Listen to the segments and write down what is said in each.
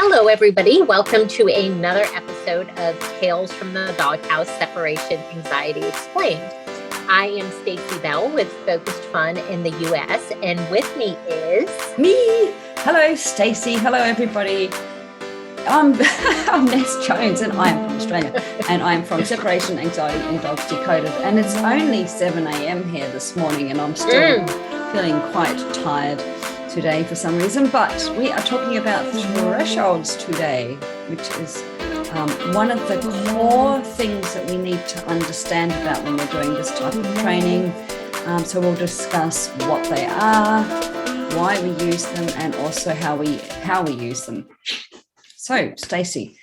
Hello, everybody. Welcome to another episode of Tales from the Doghouse Separation Anxiety Explained. I am Stacy Bell with Focused Fun in the US, and with me is me. Hello, Stacy. Hello, everybody. I'm Ness Jones, and I am from Australia, and I'm from Separation Anxiety in Dogs Decoded. And it's only 7 a.m. here this morning, and I'm still feeling quite tired today for some reason. But we are talking about thresholds today, which is one of the core things that we need to understand about when we're doing this type of training. So we'll discuss what they are, why we use them, and also how we use them. So, Stacey,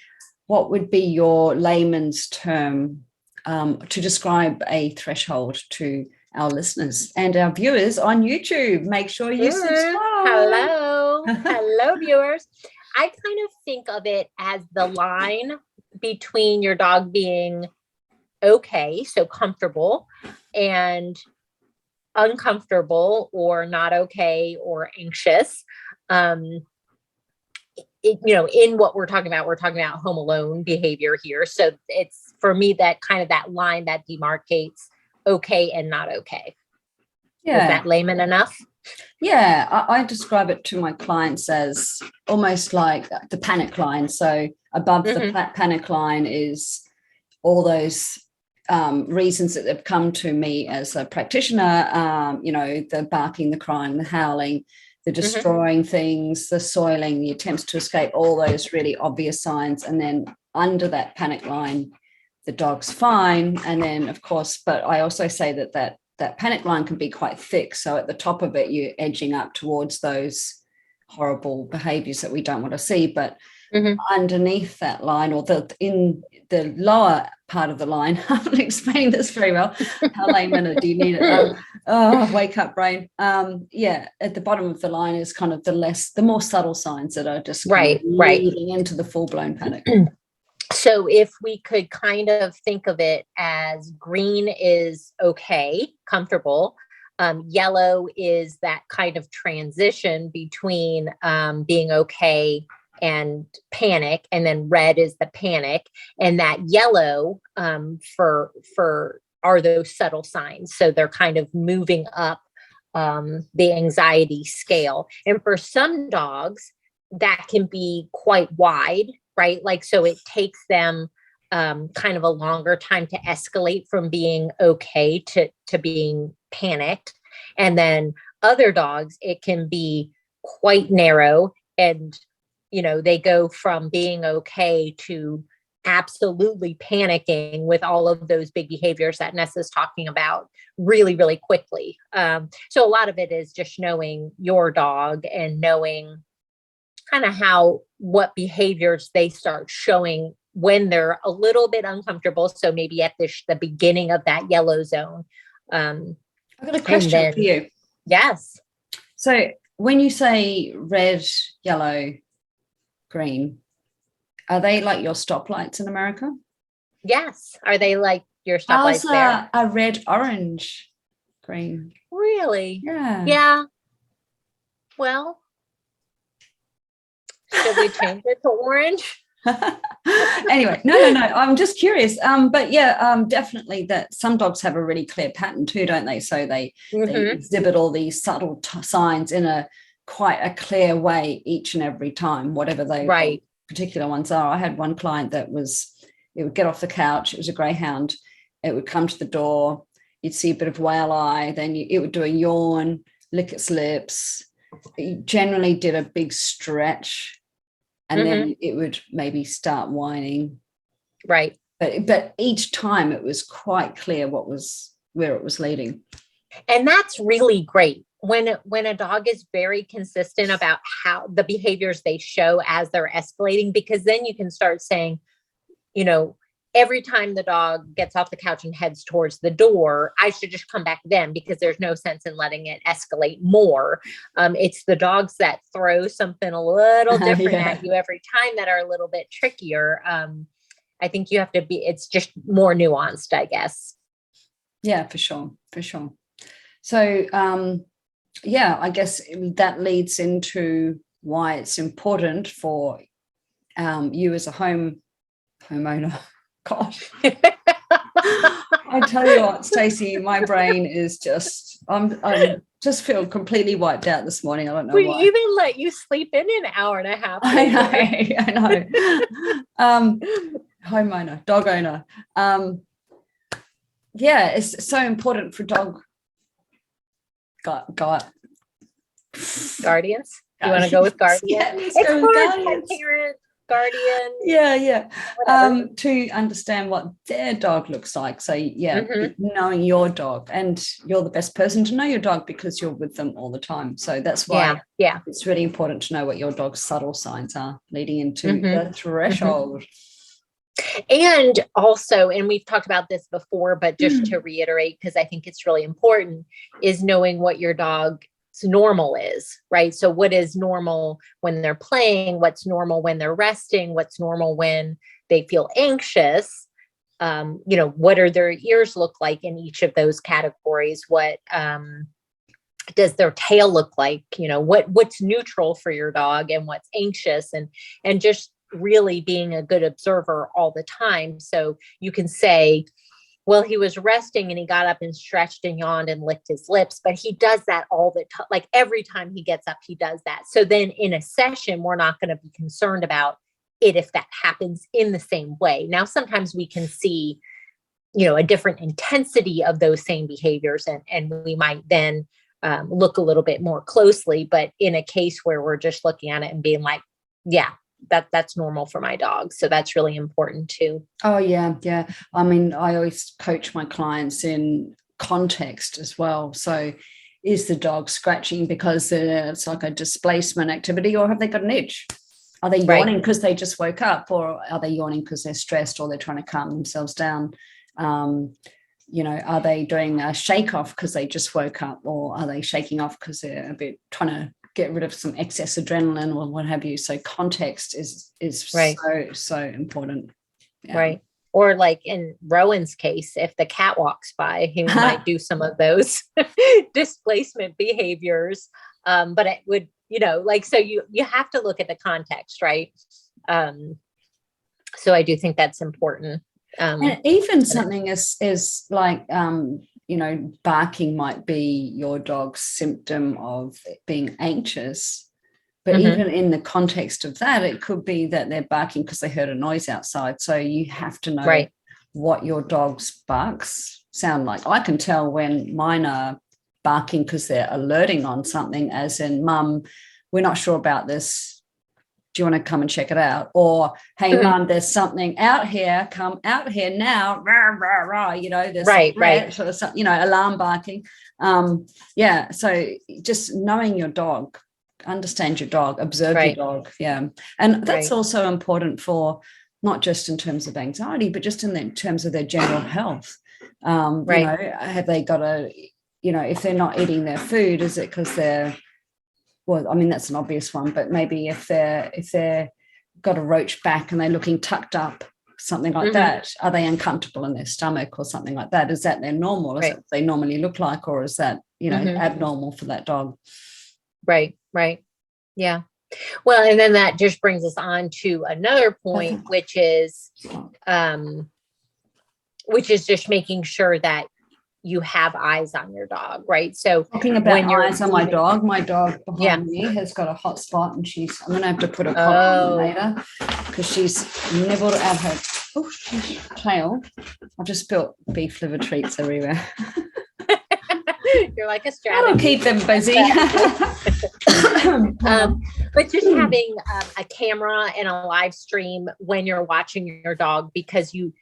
what would be your layman's term to describe a threshold to our listeners and our viewers on YouTube? Make sure you subscribe. Hello, viewers. I kind of think of it as the line between your dog being okay, so comfortable, and uncomfortable or not okay or anxious. In what we're talking about home alone behavior here. So it's, for me, that kind of that line that demarcates okay and not okay. Yeah. Is that layman enough? Yeah, I describe it to my clients as almost like the panic line. So above the panic line is all those reasons that have come to me as a practitioner, the barking, the crying, the howling, the destroying things, the soiling, the attempts to escape, all those really obvious signs. And then under that panic line, the dog's fine. And then, of course, but I also say that panic line can be quite thick. So at the top of it, you're edging up towards those horrible behaviors that we don't want to see. But underneath that line, or in the lower part of the line, I'm not explaining this very well. How layman do you need it? Wake up, brain. At the bottom of the line is kind of the more subtle signs that are just leading into the full-blown panic. So if we could kind of think of it as green is okay, comfortable, yellow is that kind of transition between being okay and panic, and then red is the panic, and that yellow for are those subtle signs. So they're kind of moving up the anxiety scale. And for some dogs, that can be quite wide, right? Like, so it takes them kind of a longer time to escalate from being okay to being panicked. And then other dogs, it can be quite narrow, and they go from being okay to absolutely panicking with all of those big behaviors that Nessa is talking about really, really quickly. So a lot of it is just knowing your dog and knowing kind of what behaviors they start showing when they're a little bit uncomfortable. So maybe at the beginning of that yellow zone. I've got a question for you. Yes. So when you say red, yellow, green, are they like your stoplights in America? Yes. Are they like your stoplights there? A red, orange, green. Really? Yeah. Yeah. Well, should we change it to orange? Anyway, no. I'm just curious. But yeah, definitely that some dogs have a really clear pattern too, don't they? So they exhibit all these subtle signs in quite a clear way each and every time, whatever they particular ones are. I had one client it would get off the couch. It was a greyhound. It would come to the door. You'd see a bit of whale eye. Then it would do a yawn, lick its lips. It generally did a big stretch. And then it would maybe start whining. Right. But each time it was quite clear where it was leading. And that's really great. When a dog is very consistent about how the behaviors they show as they're escalating, because then you can start saying, every time the dog gets off the couch and heads towards the door, I should just come back then, because there's no sense in letting it escalate more. It's the dogs that throw something a little different at you every time that are a little bit trickier. I think you have to it's just more nuanced, I guess. Yeah, for sure. So, I guess that leads into why it's important for you as a homeowner. Gosh. I tell you what, Stacey, my brain is just, I'm just feel completely wiped out this morning. I don't know we why. even let you sleep in an hour and a half later. I know. Homeowner, dog owner. Yeah, it's so important for dog guardians. You want to go with guardian? Yeah, it's go with guardians. Parent, guardian. Yeah. To understand what their dog looks like. So knowing your dog, and you're the best person to know your dog because you're with them all the time. So that's why it's really important to know what your dog's subtle signs are leading into the threshold. And also, and we've talked about this before, but just to reiterate, because I think it's really important, is knowing what your dog's normal is, right? So what is normal when they're playing? What's normal when they're resting? What's normal when they feel anxious? What are their ears look like in each of those categories? What does their tail look like? What's neutral for your dog and what's anxious, and just really being a good observer all the time. So you can say, well, he was resting and he got up and stretched and yawned and licked his lips, but he does that all the time. Like every time he gets up, he does that. So then in a session, we're not going to be concerned about it if that happens in the same way. Now, sometimes we can see, a different intensity of those same behaviors, and we might then look a little bit more closely. But in a case where we're just looking at it and being like, yeah, that's normal for my dog. So that's really important too. Oh, yeah. I mean, I always coach my clients in context as well. So is the dog scratching because it's like a displacement activity, or have they got an itch? Are they yawning because they just woke up, or are they yawning because they're stressed or they're trying to calm themselves down? Are they doing a shake off because they just woke up, or are they shaking off because they're a bit trying to get rid of some excess adrenaline or what have you? So context is so important. Yeah. Right. Or like in Rowan's case, if the cat walks by, he might do some of those displacement behaviors. But it would, so you have to look at the context, right? So I do think that's important. And even something is like, barking might be your dog's symptom of being anxious. But even in the context of that, it could be that they're barking because they heard a noise outside. So you have to know what your dog's barks sound like. I can tell when mine are barking because they're alerting on something, as in, Mum, we're not sure about this. Do you want to come and check it out? Or, hey, Mum, there's something out here. Come out here now. Rah, rah, rah. There's sort of something, alarm barking. So just knowing your dog, understand your dog, observe your dog. Yeah. And that's also important for not just in terms of anxiety, but just in terms of their general health. Have they got if they're not eating their food, is it because they're, well, I mean, that's an obvious one, but maybe if they're got a roach back and they're looking tucked up, something like that, are they uncomfortable in their stomach or something like that? Is that their normal? Is that what they normally look like, or is that, abnormal for that dog? Right. Yeah. Well, and then that just brings us on to another point, which is just making sure that you have eyes on your dog, right? So talking about eyes on my dog behind me has got a hot spot, and I'm going to have to put a collar on later because she's nibbled at her tail. I've just built beef liver treats everywhere. You're like a strategy. That'll keep them busy. But just having a camera and a live stream when you're watching your dog, because you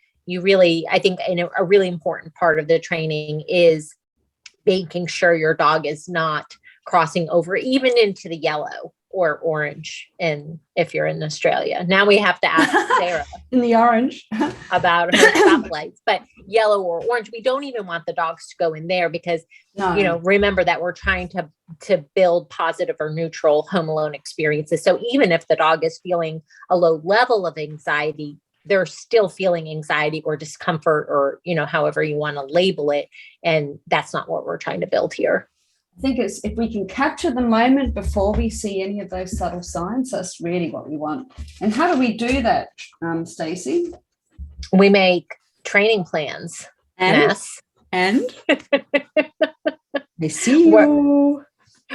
really, I think a really important part of the training is making sure your dog is not crossing over even into the yellow or orange. And if you're in Australia, now we have to ask Sarah in the orange about her stoplights, but yellow or orange, we don't even want the dogs to go in there because, remember that we're trying to build positive or neutral home alone experiences. So even if the dog is feeling a low level of anxiety, they're still feeling anxiety or discomfort or, however you want to label it. And that's not what we're trying to build here. I think it's if we can capture the moment before we see any of those subtle signs, that's really what we want. And how do we do that, Stacey? We make training plans. And Ness. I see you.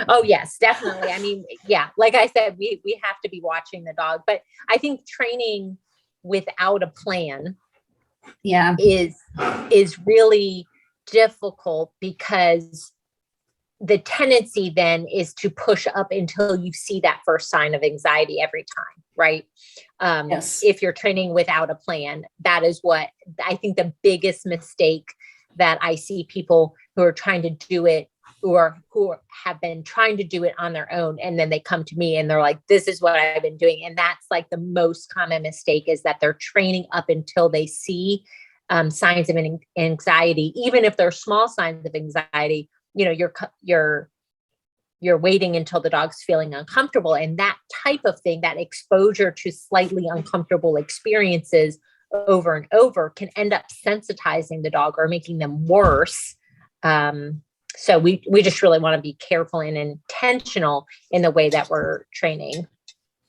Oh yes, definitely. I mean, yeah, like I said, we have to be watching the dog, but I think training without a plan is really difficult, because the tendency then is to push up until you see that first sign of anxiety every time, right? Yes. If you're training without a plan, that is what I think the biggest mistake that I see people who are trying to do it, or who have been trying to do it on their own, and then they come to me and they're like, this is what I've been doing. And that's like the most common mistake, is that they're training up until they see signs of anxiety, even if they're small signs of anxiety. You're waiting until the dog's feeling uncomfortable, and that type of thing, that exposure to slightly uncomfortable experiences over and over, can end up sensitizing the dog or making them worse. So we just really want to be careful and intentional in the way that we're training.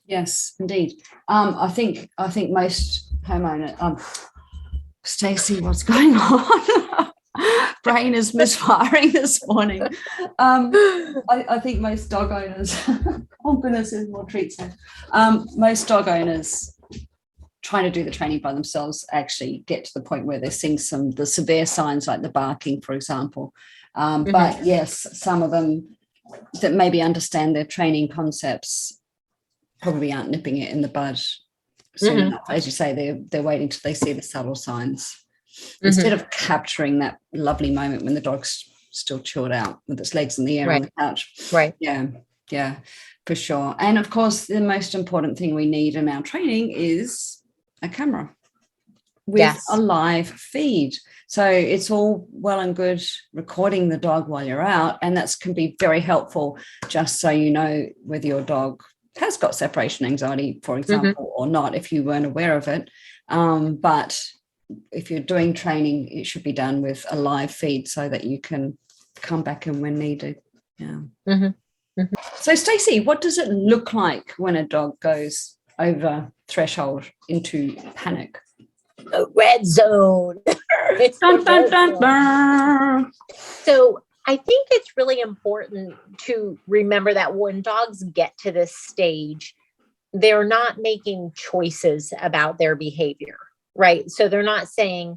Yes, indeed. I think most homeowners, Stacey, what's going on? Brain is misfiring this morning. I think most dog owners, oh goodness, there's more treats here. Most dog owners trying to do the training by themselves actually get to the point where they're seeing the severe signs, like the barking, for example. But yes, some of them that maybe understand their training concepts probably aren't nipping it in the bud soon enough. As you say, they're waiting till they see the subtle signs. Instead of capturing that lovely moment when the dog's still chilled out with its legs in the air on the couch. Right. Yeah, for sure. And of course, the most important thing we need in our training is a camera with a live feed. So it's all well and good recording the dog while you're out, and that can be very helpful, just so you know whether your dog has got separation anxiety, for example, or not, if you weren't aware of it. But if you're doing training, it should be done with a live feed so that you can come back in when needed. Yeah. So, Stacey, what does it look like when a dog goes over threshold into panic? The red zone. Dun, dun, dun, dun. So I think it's really important to remember that when dogs get to this stage, they're not making choices about their behavior. Right. So they're not saying,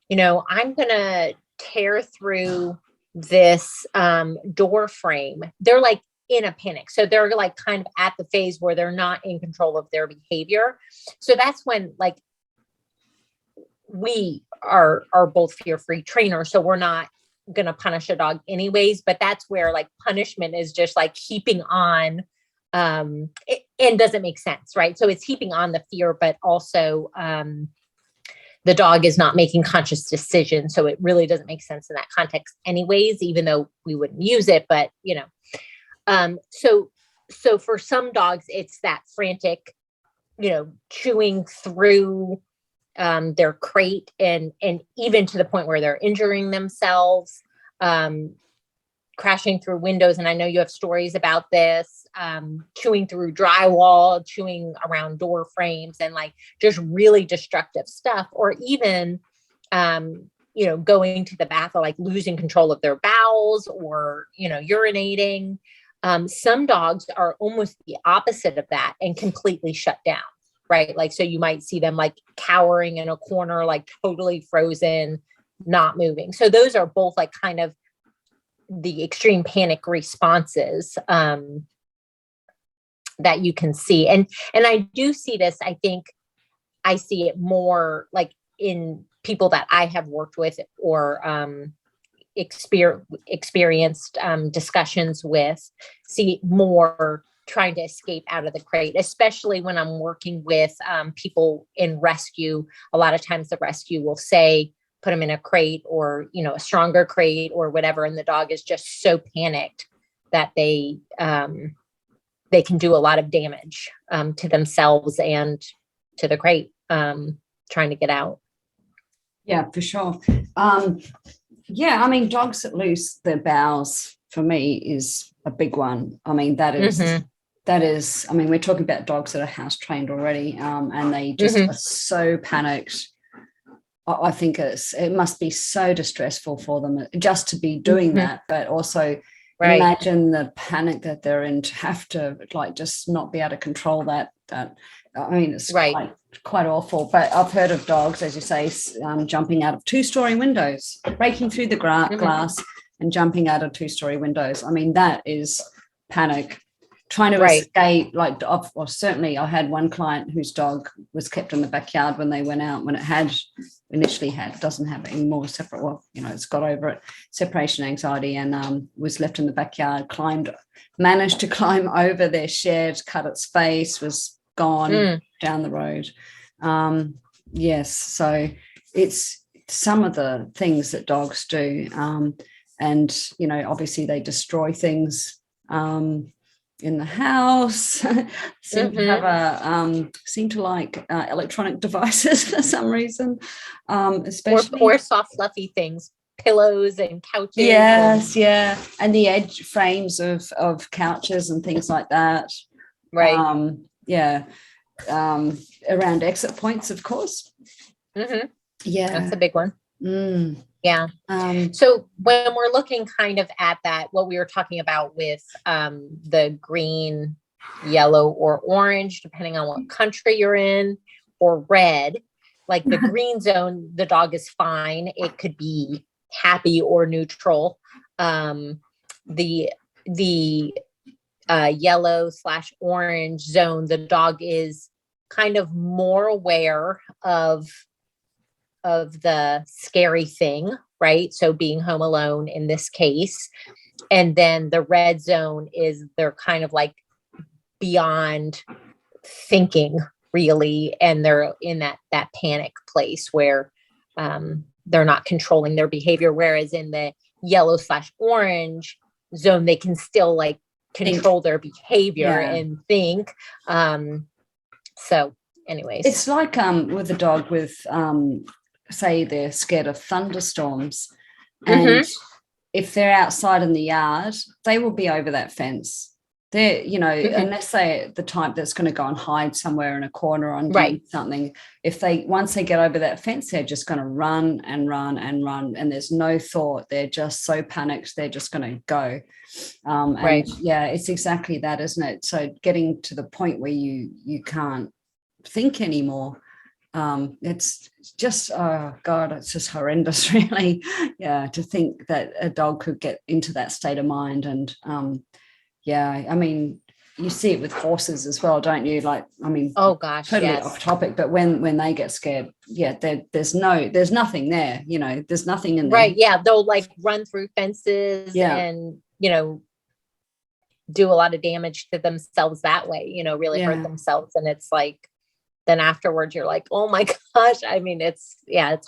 I'm going to tear through this door frame. They're like in a panic. So they're like kind of at the phase where they're not in control of their behavior. So that's when, like, we are both fear-free trainers. So we're not going to punish a dog anyways. But that's where, like, punishment is just like heaping on and doesn't make sense. Right. So it's heaping on the fear, but also the dog is not making conscious decisions. So it really doesn't make sense in that context anyways, even though we wouldn't use it. But, so for some dogs, it's that frantic, chewing through their crate and even to the point where they're injuring themselves, crashing through windows. And I know you have stories about this, chewing through drywall, chewing around door frames, and like just really destructive stuff. Or even, going to the bathroom, like losing control of their bowels, or, urinating. Some dogs are almost the opposite of that and completely shut down. Right. Like, so you might see them like cowering in a corner, like totally frozen, not moving. So those are both like kind of the extreme panic responses that you can see. And I do see this, I think I see it more like in people that I have worked with or experienced discussions with, see more trying to escape out of the crate, especially when I'm working with people in rescue. A lot of times the rescue will say, put them in a crate or, a stronger crate or whatever. And the dog is just so panicked that they can do a lot of damage to themselves and to the crate trying to get out. Yeah, for sure. Dogs that lose their bowels for me is a big one. I mean, that is, I mean, we're talking about dogs that are house trained already, and they just are so panicked. I think it must be so distressful for them just to be doing that, but also imagine the panic that they're in to have to like just not be able to control that. I mean, it's quite awful. But I've heard of dogs, as you say, jumping out of 2-story windows, breaking through the glass and jumping out of 2-story windows. I mean, that is panic. Trying to escape, like, well, certainly I had one client whose dog was kept in the backyard when they went out, when it doesn't have it anymore, separate, well, you know, it's got over it, separation anxiety, and was left in the backyard, managed to climb over their shed, cut its face, was gone down the road. Yes, so it's some of the things that dogs do, and, you know, obviously they destroy things in the house. Seem to like electronic devices for some reason, especially or soft fluffy things, pillows and couches. Yes, and the edge frames of couches and things like that. Right. Around exit points, of course. Yeah, that's a big one. Yeah. So when we're looking kind of at that, what we were talking about with the green, yellow, or orange, depending on what country you're in, or red, like the green zone, the dog is fine. It could be happy or neutral. The yellow/orange zone, the dog is kind of more aware of the scary thing, right? So being home alone in this case. And then the red zone is they're kind of like beyond thinking really, and they're in that panic place where they're not controlling their behavior. Whereas in the yellow/orange zone, they can still like control their behavior and think. So anyways, it's like with a dog with say they're scared of thunderstorms, and if they're outside in the yard, they will be over that fence. They're, you know, unless they're the type that's going to go and hide somewhere in a corner on something, once they get over that fence, they're just going to run and run and run, and there's no thought. They're just so panicked, they're just going to go. And it's exactly that, isn't it? So getting to the point where you can't think anymore. It's just, oh God, it's just horrendous, really. To think that a dog could get into that state of mind. And I mean, you see it with horses as well, don't you? Like, I mean, oh gosh, totally off topic, but when they get scared, there's nothing there, you know, there's nothing in there. Right. Yeah. They'll like run through fences and, you know, do a lot of damage to themselves that way, you know, really hurt themselves. And it's like, then afterwards you're like, oh my gosh. I mean, it's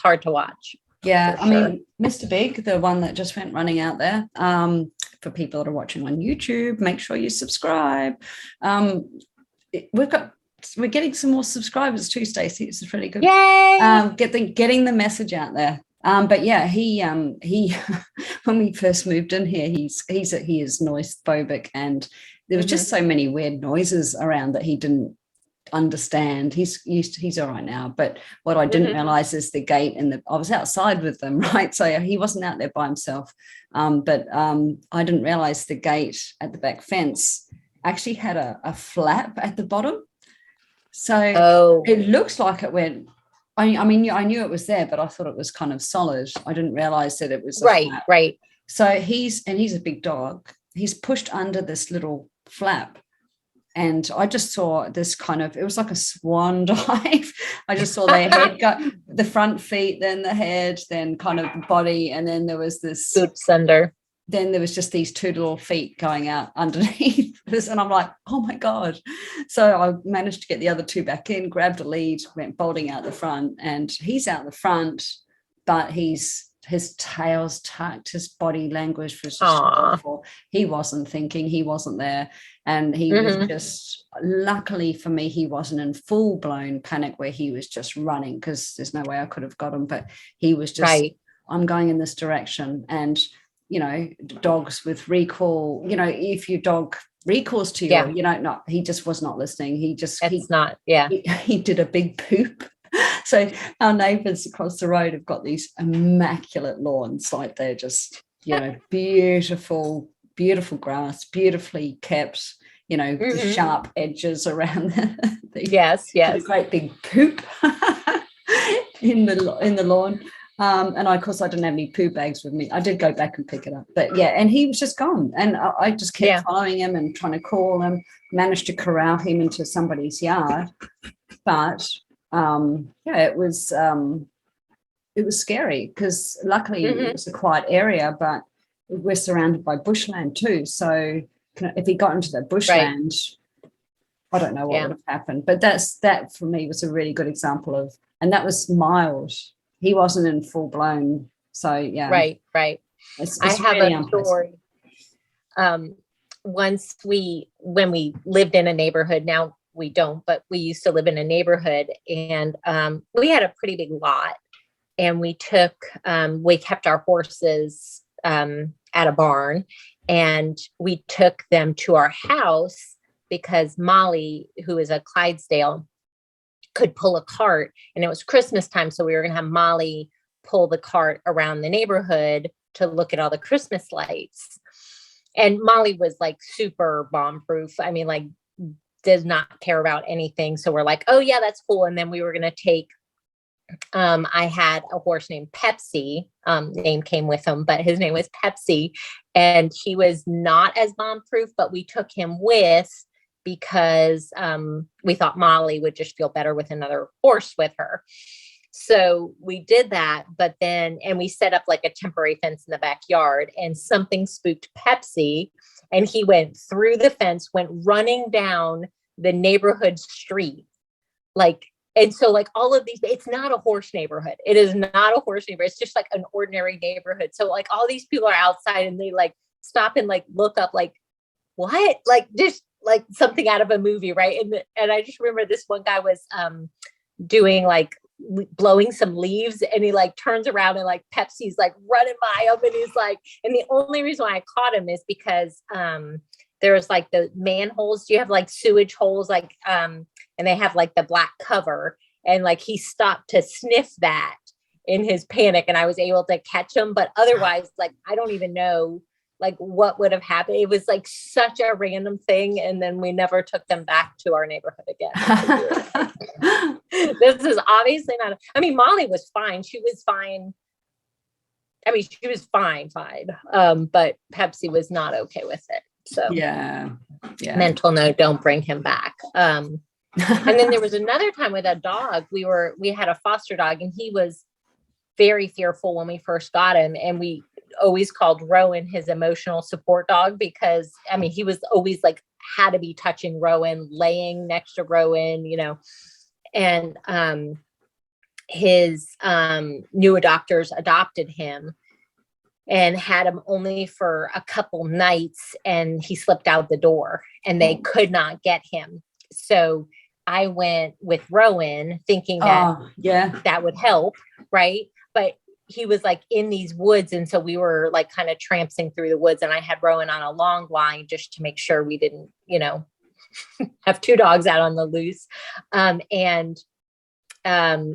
hard to watch. Yeah. I mean, Mr. Big, the one that just went running out there, for people that are watching on YouTube, make sure you subscribe. We're getting some more subscribers too, Stacey. It's really good. Yay! Getting the message out there. But yeah, he when we first moved in here, he is noise phobic, and there was just so many weird noises around that he didn't understand. He's all right now, but what I didn't realize is the gate, and I was outside with them, right? So he wasn't out there by himself, but I didn't realize the gate at the back fence actually had a flap at the bottom, so it looks like it went. I mean, I knew it was there, but I thought it was kind of solid. I didn't realize that it was right. So he's a big dog. He's pushed under this little flap. And I just saw this kind of, it was like a swan dive. I just saw their head go, the front feet, then the head, then kind of the body. And then there was this scoops under. Then there was just these two little feet going out underneath this. And I'm like, oh my God. So I managed to get the other two back in, grabbed a lead, went bolting out the front, and he's out the front, but his tail's tucked, his body language was just awful. He wasn't thinking, he wasn't there. And he was just, luckily for me, he wasn't in full blown panic where he was just running, because there's no way I could have got him, but he was just, I'm going in this direction. And dogs with recall, if your dog recalls to you, no, he just was not listening. He did a big poop. So our neighbors across the road have got these immaculate lawns, like they're just, beautiful grass, beautifully kept, the sharp edges around the great big poop in the lawn. And of course, I didn't have any poo bags with me. I did go back and pick it up, but and he was just gone. And I just kept following him and trying to call him, managed to corral him into somebody's yard. But it was scary because luckily it was a quiet area, but we're surrounded by bushland too. So if he got into the bushland, I don't know what would have happened. But that for me was a really good example of, and that was mild. He wasn't in full blown. So Right. It's I have really a story. When we lived in a neighborhood, now we don't, but we used to live in a neighborhood, and we had a pretty big lot, and we kept our horses at a barn, and we took them to our house because Molly, who is a Clydesdale, could pull a cart, and it was Christmas time. So we were going to have Molly pull the cart around the neighborhood to look at all the Christmas lights. And Molly was like super bomb proof. I mean, like, does not care about anything. So we're like, oh yeah, that's cool. And then we were going to take, I had a horse named Pepsi, name came with him, but his name was Pepsi, and he was not as bomb proof, but we took him with because we thought Molly would just feel better with another horse with her. So we did that, and we set up like a temporary fence in the backyard, and something spooked Pepsi, and he went through the fence, went running down the neighborhood street. And so like all of these, it's not a horse neighborhood. It is not a horse neighborhood. It's just like an ordinary neighborhood. So like all these people are outside, and they like stop and like look up, like, what? Like just like something out of a movie, right? And I just remember this one guy was doing like blowing some leaves, and he like turns around, and like Pepsi's like running by him, and he's like, and the only reason why I caught him is because there's like the manholes. Do you have like sewage holes, like and they have like the black cover, and like he stopped to sniff that in his panic, and I was able to catch him. But otherwise, like, I don't even know like what would have happened. It was like such a random thing. And then we never took them back to our neighborhood again. This is obviously not, Molly was fine. She was fine. She was fine. But Pepsi was not okay with it. So yeah. Mental note, don't bring him back. And then there was another time with a dog. We had a foster dog, and he was very fearful when we first got him. And we always called Rowan his emotional support dog, because he was always like, had to be touching Rowan, laying next to Rowan, and his new adopters adopted him and had him only for a couple nights, and he slipped out the door, and they could not get him. So I went with Rowan thinking that that would help, right? But he was like in these woods, and so we were like kind of tramping through the woods, and I had Rowan on a long line just to make sure we didn't, have two dogs out on the loose. And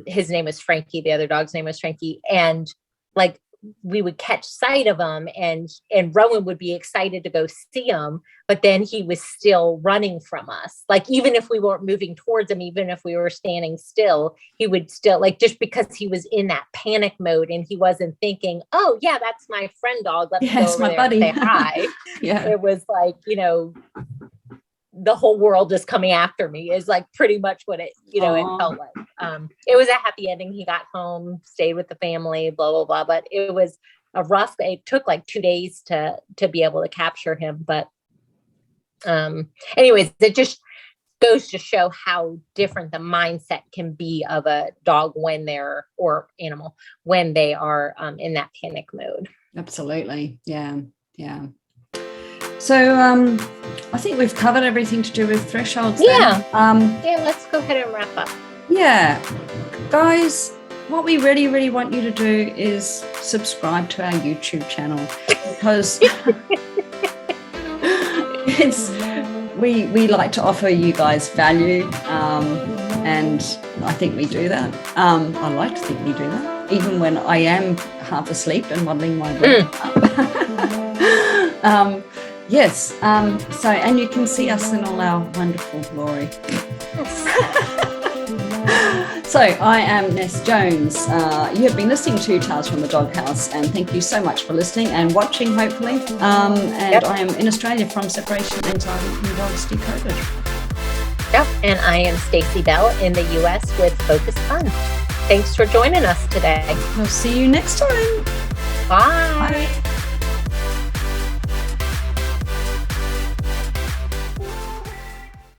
his name was Frankie. The other dog's name was Frankie. And like, we would catch sight of him, and Rowan would be excited to go see him, but then he was still running from us. Like, even if we weren't moving towards him, even if we were standing still, he would still, like, just because he was in that panic mode, and he wasn't thinking, oh yeah, that's my friend dog, let's go over there and say hi. It was like, the whole world is coming after me, is like pretty much what it, it felt like. It was a happy ending. He got home, stayed with the family, blah, blah, blah. But it was it took like 2 days to be able to capture him. But anyways, it just goes to show how different the mindset can be of a dog or animal when they are in that panic mode. Absolutely. Yeah. So I think we've covered everything to do with thresholds. Yeah. Let's go ahead and wrap up. Yeah. Guys, what we really, really want you to do is subscribe to our YouTube channel, because we like to offer you guys value, and I think we do that. I like to think we do that, even when I am half asleep and muddling my brain up. Yes. So, and you can see us in all our wonderful glory. So I am Ness Jones. You have been listening to Tales from the Doghouse, and thank you so much for listening and watching, hopefully. And I am in Australia from Separation Anxiety from Dogs Decoded. Yep, and I am Stacey Bell in the US with Focus Fun. Thanks for joining us today. We'll see you next time. Bye. Bye.